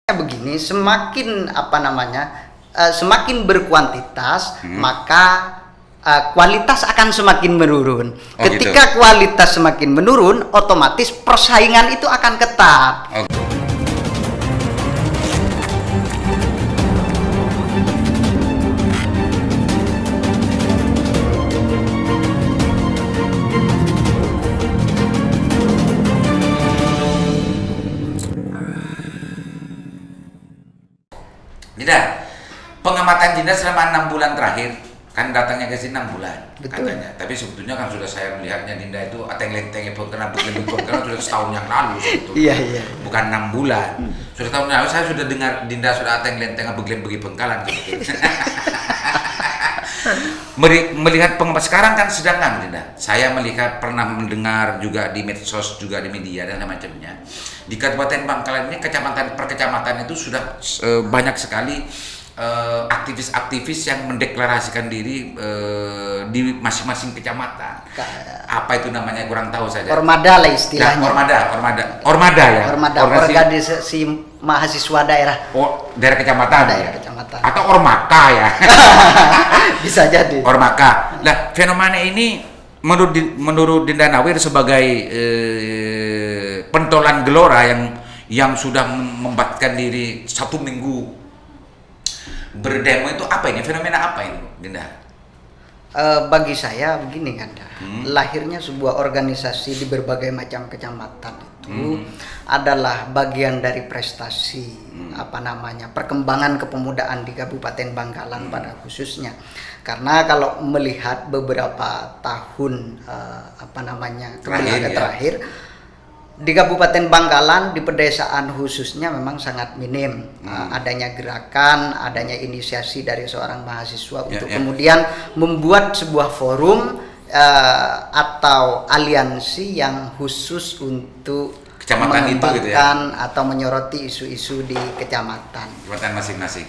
Begini, semakin semakin berkuantitas, maka kualitas akan semakin menurun. Ketika gitu. Kualitas semakin menurun, otomatis persaingan itu akan ketat. Dinda, pengamatan Dinda selama 6 bulan terakhir, kan datangnya ke sini 6 bulan. Betul. Katanya. Tapi sebetulnya kan sudah saya melihatnya Dinda itu ateng-lenteng karena sudah setahun yang lalu sebetulnya. Iya. Bukan 6 bulan. Sudah tahun lalu saya sudah dengar Dinda sudah ateng-lenteng begi Bengkalan sebetulnya. Melihat pengamat sekarang kan sedangkan Dinda. Saya melihat pernah mendengar juga di medsos, juga di media dan macamnya. Di Kabupaten Bangkalan ini per kecamatan itu sudah banyak sekali aktivis-aktivis yang mendeklarasikan diri di masing-masing kecamatan. Apa itu namanya kurang tahu saja. Ormada lah istilahnya. Ormada ya. Organisasi mahasiswa daerah. Oh, daerah kecamatan. Daerah kecamatan. Atau Ormaka ya. Bisa jadi. Ormaka. Nah, fenomena ini menurut Dinda Nawir sebagai pentolan gelora yang sudah membatkan diri 1 minggu berdemo itu apa ini? Fenomena apa ini, Dinda? Bagi saya begini kan, lahirnya sebuah organisasi di berbagai macam kecamatan itu adalah bagian dari prestasi perkembangan kepemudaan di Kabupaten Bangkalan pada khususnya. Karena kalau melihat beberapa tahun terakhir di Kabupaten Bangkalan, di pedesaan khususnya memang sangat minim adanya gerakan, adanya inisiasi dari seorang mahasiswa untuk kemudian membuat sebuah forum atau aliansi yang khusus untuk kecamatan itu gitu ya, atau menyoroti isu-isu di kecamatan masing-masing.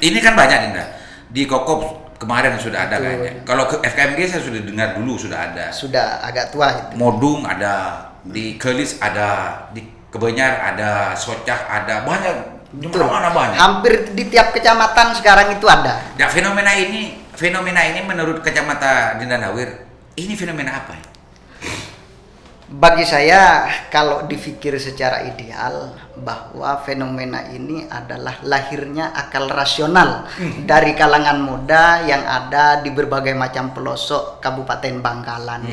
Ini kan banyak Dinda. Di Kokop kemarin sudah ada kayaknya. Kalau ke FKMG saya sudah dengar dulu sudah ada. Sudah agak tua itu. Modung ada, di Kelis ada, di Kebenyar ada, Socah ada, banyak. Mana banyak. Hampir di tiap kecamatan sekarang itu ada. Ya, fenomena ini menurut kacamata Dinda Nawir, ini fenomena apa? Bagi saya, kalau dipikir secara ideal, bahwa fenomena ini adalah lahirnya akal rasional dari kalangan muda yang ada di berbagai macam pelosok Kabupaten Bangkalan.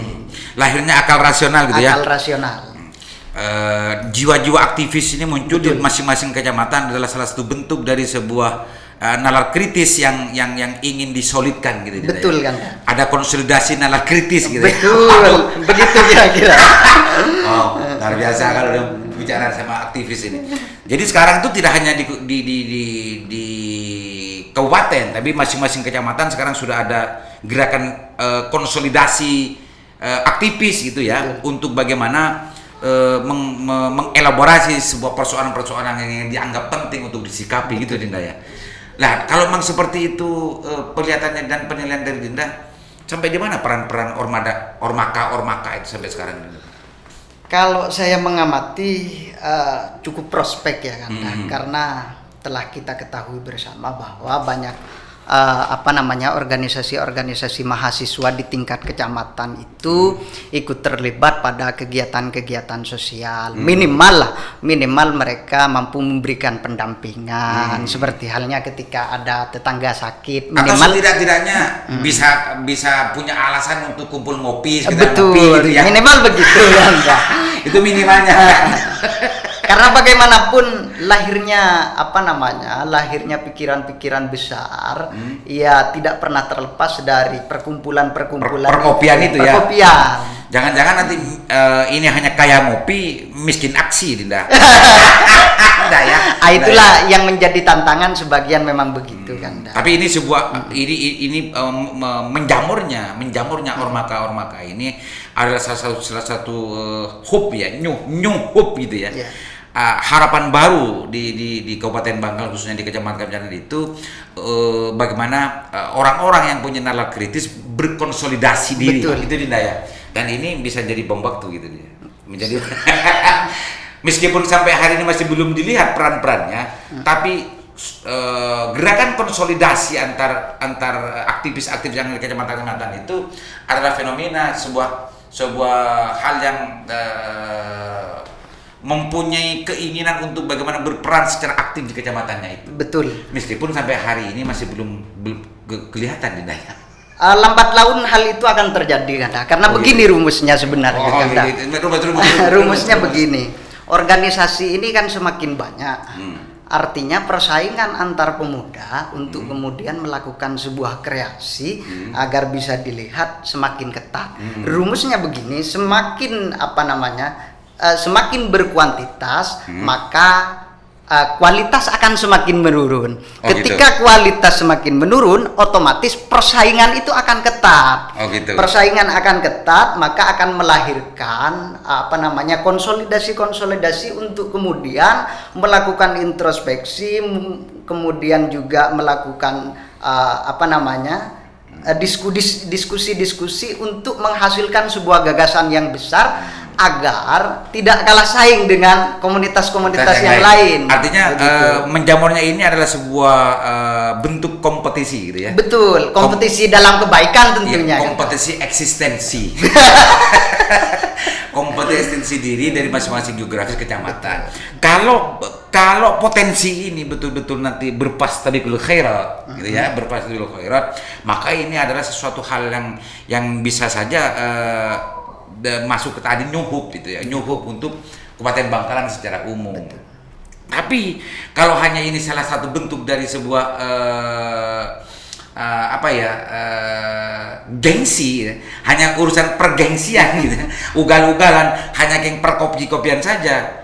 Lahirnya akal rasional gitu ya? Akal rasional. Jiwa-jiwa aktivis ini muncul di masing-masing kecamatan adalah salah satu bentuk dari sebuah nalar kritis yang ingin disolidkan gitu. Betul kan? Ada konsolidasi nalar kritis gitu. Betul, begitu kira-kira. Oh, luar biasa kalau udah bicara sama aktivis ini. Jadi sekarang itu tidak hanya di kabupaten, tapi masing-masing kecamatan sekarang sudah ada gerakan konsolidasi aktivis gitu ya. Betul. Untuk bagaimana mengelaborasi sebuah persoalan-persoalan yang dianggap penting untuk disikapi gitu Dinda ya. Nah, kalau memang seperti itu penglihatannya dan penilaian dari Dinda, sampai di mana peran-peran Ormaka itu sampai sekarang? Kalau saya mengamati cukup prospek ya kan, karena telah kita ketahui bersama bahwa banyak organisasi-organisasi mahasiswa di tingkat kecamatan itu ikut terlibat pada kegiatan-kegiatan sosial. Minimal mereka mampu memberikan pendampingan, seperti halnya ketika ada tetangga sakit. Atau setidak-tidaknya bisa punya alasan untuk kumpul ngopi, betul, ngopi gitu ya. Minimal begitu kan. Itu minimalnya. Karena bagaimanapun lahirnya pikiran-pikiran besar, ya tidak pernah terlepas dari perkumpulan-perkumpulan perkopian itu ya. Perkopian. Jangan-jangan nanti ini hanya kaya ngopi, miskin aksi, Dinda. Ya. Itulah yang menjadi tantangan sebagian memang begitu kan. Tapi ini ini menjamurnya ormaka ini adalah salah satu hub ya, new hub gitu ya. Yeah. Harapan baru di Kabupaten Bangkalan khususnya di kecamatan itu bagaimana orang-orang yang punya nalar kritis berkonsolidasi diri. Betul. Itu Dinda ya. Dan ini bisa jadi bom waktu gitu dia. meskipun sampai hari ini masih belum dilihat peran-perannya, tapi gerakan konsolidasi antar aktivis-aktivis yang di kecamatan-kecamatan itu adalah fenomena sebuah hal yang mempunyai keinginan untuk bagaimana berperan secara aktif di kecamatannya itu. Betul. Meskipun sampai hari ini masih belum kelihatan di Daya. Lambat laun hal itu akan terjadi, Kanda. Karena begini rumusnya sebenarnya, Kanda. Rumusnya begini. Organisasi ini kan semakin banyak. Artinya persaingan antar pemuda untuk kemudian melakukan sebuah kreasi agar bisa dilihat semakin ketat. Rumusnya begini, semakin semakin berkuantitas, maka kualitas akan semakin menurun. Ketika kualitas semakin menurun, otomatis persaingan itu akan ketat. Persaingan akan ketat, maka akan melahirkan konsolidasi untuk kemudian melakukan introspeksi, kemudian juga melakukan diskusi-diskusi untuk menghasilkan sebuah gagasan yang besar agar tidak kalah saing dengan komunitas-komunitas yang lain. Artinya menjamurnya ini adalah sebuah bentuk kompetisi gitu ya. Betul, kompetisi dalam kebaikan tentunya. Ya, kompetisi eksistensi. Kompetensi diri dari masing-masing geografis kecamatan. Kalau potensi ini betul-betul nanti berpastabiqul khairat, gitu ya, berpastabiqul khairat, maka ini adalah sesuatu hal yang bisa saja masuk ke tadi nyuhup gitu ya, nyuhup untuk Kabupaten Bangkalan secara umum. Betul. Tapi kalau hanya ini salah satu bentuk dari sebuah gengsi, hanya urusan pergengsian gitu, ugal-ugalan, hanya geng perkopi-kopian saja.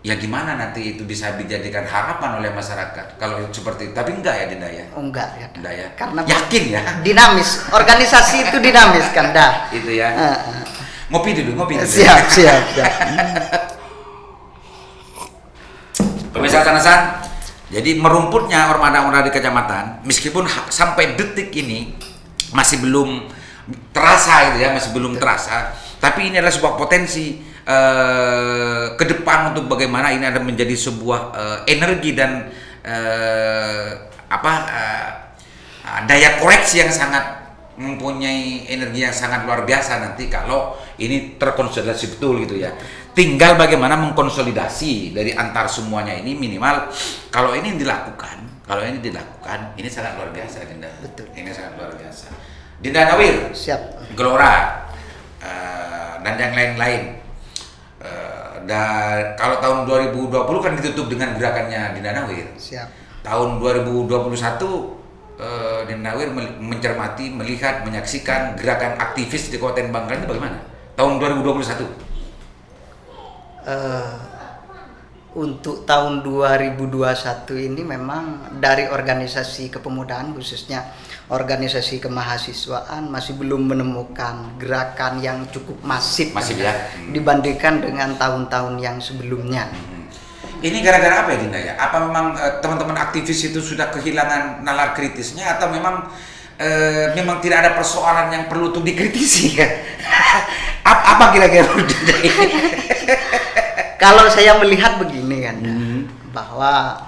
Ya gimana nanti itu bisa dijadikan harapan oleh masyarakat kalau seperti itu? Tapi enggak ya, Dinda ya? Enggak ya. Enggak ya. Karena yakin ya. Dinamis, organisasi itu dinamis kan dah. Itu ya. Ngopi dulu. Siap. Pemirsa Sanasan, jadi merumputnya ormada-ormada di kecamatan, meskipun sampai detik ini masih belum terasa gitu ya, masih belum terasa, tapi ini adalah sebuah potensi ke depan untuk bagaimana ini ada menjadi sebuah energi dan daya koreksi yang sangat mempunyai energi yang sangat luar biasa nanti kalau ini terkonsolidasi betul gitu ya. Tinggal bagaimana mengkonsolidasi dari antar semuanya ini, minimal kalau ini dilakukan ini sangat luar biasa, Dinda. Betul. Ini sangat luar biasa. Dinda Nawir, siap. Gelora dan yang lain-lain. Dan kalau tahun 2020 kan ditutup dengan gerakannya Dinda Nawir. Siap. Tahun 2021 Dinda Nawir mencermati, melihat, menyaksikan gerakan aktivis di Kabupaten Bangkalan itu bagaimana? Tahun 2021. Untuk tahun 2021 ini memang dari organisasi kepemudaan, khususnya organisasi kemahasiswaan, masih belum menemukan gerakan yang cukup masif ya, dibandingkan dengan tahun-tahun yang sebelumnya. Ini gara-gara apa ya, Dinda ya? Apa memang teman-teman aktivis itu sudah kehilangan nalar kritisnya, atau memang tidak ada persoalan yang perlu untuk dikritisi kan? Apa kira-kira Dinda ini? Kalau saya melihat begini kan, bahwa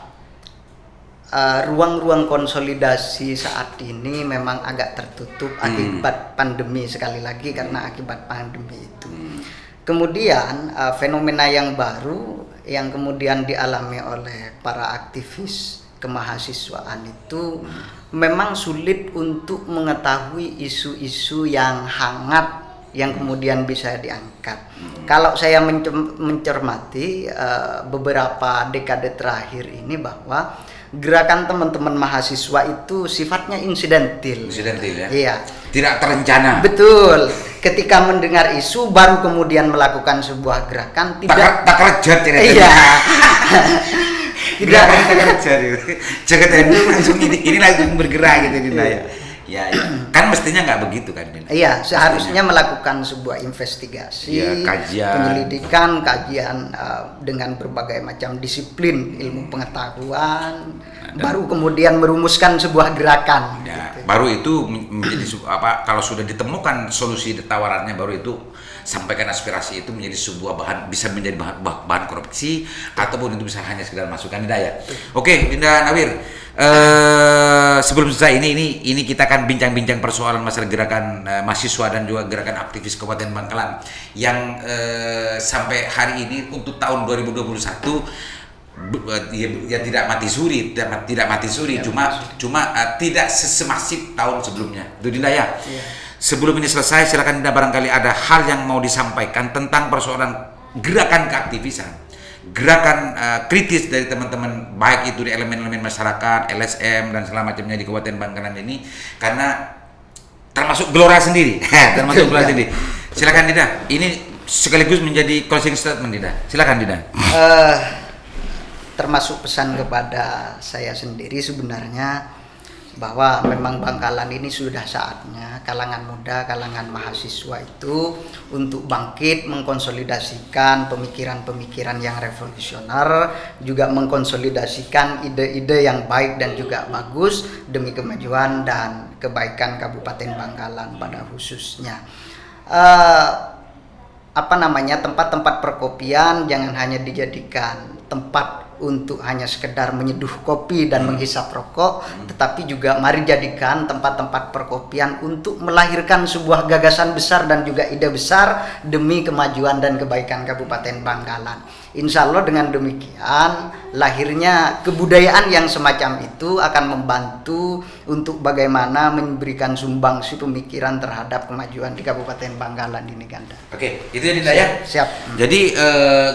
ruang-ruang konsolidasi saat ini memang agak tertutup akibat pandemi, sekali lagi karena akibat pandemi itu. Kemudian fenomena yang baru yang kemudian dialami oleh para aktivis kemahasiswaan itu memang sulit untuk mengetahui isu-isu yang hangat yang kemudian bisa diangkat. Kalau saya mencermati beberapa dekade terakhir ini, bahwa gerakan teman-teman mahasiswa itu sifatnya insidentil ya? Iya. Tidak terencana. Betul. Ketika mendengar isu baru kemudian melakukan sebuah gerakan, tidak tak kerja. Iya. Tidak kerja. Jangan langsung ini langsung bergerak gitu Dinda ya. Ya, kan mestinya nggak begitu kan, Dinda? Iya, seharusnya melakukan sebuah investigasi, penyelidikan, kajian dengan berbagai macam disiplin ilmu pengetahuan, baru kemudian merumuskan sebuah gerakan. Ya, gitu. Baru itu menjadi kalau sudah ditemukan solusi tawarannya, baru itu sampaikan aspirasi itu menjadi sebuah bahan, bisa menjadi bahan korupsi, ataupun itu bisa hanya sekedar masukan, Dinda ya. Oke, Dinda Nawir, sebelum selesai ini kita akan bincang-bincang persoalan masalah gerakan mahasiswa dan juga gerakan aktivis Kabupaten Bangkalan yang sampai hari ini untuk tahun 2021 ya tidak mati suri, tidak mati suri, cuma tidak semasif tahun sebelumnya. Itu Dinda ya. Sebelum ini selesai, silakan Dinda, barangkali ada hal yang mau disampaikan tentang persoalan gerakan keaktivisan, gerakan kritis dari teman-teman, baik itu di elemen-elemen masyarakat, LSM dan segala macamnya di Kabupaten Bangkalan ini, karena termasuk Gelora sendiri, termasuk Gelora sendiri. Silakan Dinda, ini sekaligus menjadi closing statement Dinda. Silakan Dinda. Termasuk pesan kepada saya sendiri sebenarnya, bahwa memang Bangkalan ini sudah saatnya kalangan muda, kalangan mahasiswa itu untuk bangkit mengkonsolidasikan pemikiran-pemikiran yang revolusioner, juga mengkonsolidasikan ide-ide yang baik dan juga bagus demi kemajuan dan kebaikan Kabupaten Bangkalan pada khususnya. Tempat-tempat perkopian jangan hanya dijadikan tempat untuk hanya sekedar menyeduh kopi dan menghisap rokok, tetapi juga mari jadikan tempat-tempat perkopian untuk melahirkan sebuah gagasan besar dan juga ide besar demi kemajuan dan kebaikan Kabupaten Bangkalan. Insya Allah dengan demikian lahirnya kebudayaan yang semacam itu akan membantu untuk bagaimana memberikan sumbangsi pemikiran terhadap kemajuan di Kabupaten Bangkalan ini, Ganda. Oke, itu ya Dinda ya. Siap. Jadi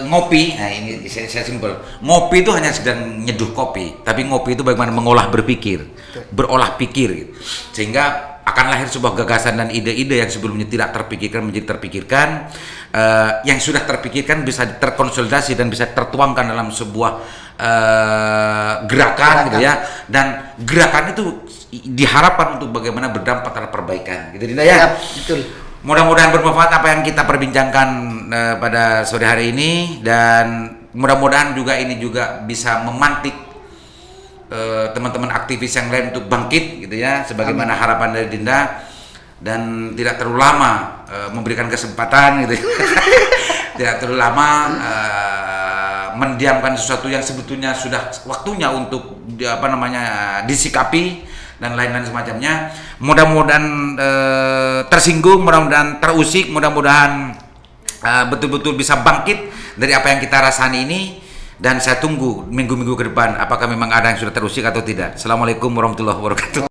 ngopi, nah ini saya simpel. Ngopi itu hanya sekedar nyeduh kopi, tapi ngopi itu bagaimana mengolah berpikir, berolah pikir gitu. Sehingga akan lahir sebuah gagasan dan ide-ide yang sebelumnya tidak terpikirkan menjadi terpikirkan, yang sudah terpikirkan bisa terkonsolidasi dan bisa tertuangkan dalam sebuah gerakan gitu ya, dan gerakan itu diharapkan untuk bagaimana berdampak terhadap perbaikan gitu Dinda ya. Betul. Mudah-mudahan bermanfaat apa yang kita perbincangkan pada sore hari ini, dan mudah-mudahan juga ini juga bisa memantik teman-teman aktivis yang lain untuk bangkit gitu ya, sebagaimana harapan dari Dinda, dan tidak terlalu lama memberikan kesempatan gitu tidak terlalu lama mendiamkan sesuatu yang sebetulnya sudah waktunya untuk disikapi dan lain-lain semacamnya. Mudah-mudahan tersinggung, mudah-mudahan terusik, mudah-mudahan betul-betul bisa bangkit dari apa yang kita rasani ini. Dan saya tunggu minggu-minggu ke depan apakah memang ada yang sudah terusik atau tidak. Assalamualaikum warahmatullahi wabarakatuh.